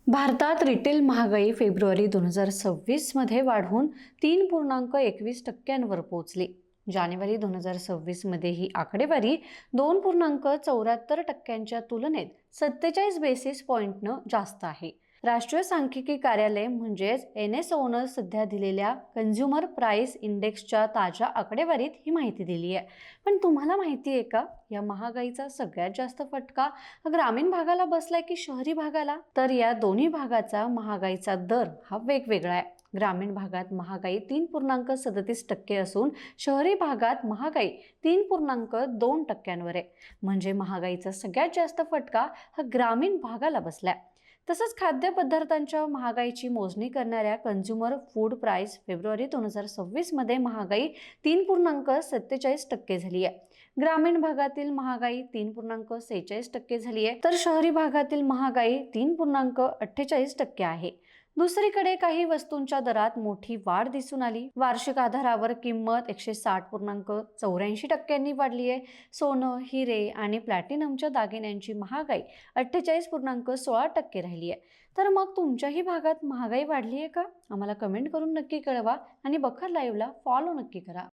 भारतात रिटेल महागाई फेब्रुवारी 2026 मध्ये वाढून 3.21% पोहोचली. जानेवारी 2026 मध्ये ही आकडेवारी 2.74% तुलनेत 47 बेसिस पॉइंटनं जास्त आहे. राष्ट्रीय सांख्यिकी कार्यालय म्हणजेच NSOनं सध्या दिलेल्या कन्झ्युमर प्राइस इंडेक्सच्या ताज्या आकडेवारीत ही माहिती दिली आहे. पण तुम्हाला माहिती आहे का, या महागाईचा सगळ्यात जास्त फटका ग्रामीण भागाला बसलाय की शहरी भागाला? तर या दोन्ही भागाचा महागाईचा दर हा वेगवेगळा आहे. ग्रामीण भागात महागाई 3.37% असून शहरी भागात महागाई 3.2%वर आहे. म्हणजे महागाईचा सगळ्यात जास्त फटका हा ग्रामीण भागाला बसलाय. तसंच खाद्यपदार्थांच्या महागाईची मोजणी करणाऱ्या कन्झ्युमर फूड प्राइस फेब्रुवारी 2026 मध्ये महागाई 3.47% झाली आहे. ग्रामीण भागातील महागाई 3.46% झाली आहे, तर शहरी भागातील महागाई 3.48% आहे. दुसरीकडे काही वस्तूंच्या दरात मोठी वाढ दिसून आली. वार्षिक आधारावर किंमत 160.84% वाढली आहे. सोनं, हिरे आणि प्लॅटिनमच्या दागिन्यांची महागाई 48.16% राहिली आहे. तर मग तुमच्याही भागात महागाई वाढली आहे का? आम्हाला कमेंट करून नक्की कळवा आणि बखर लाईव्हला फॉलो नक्की करा.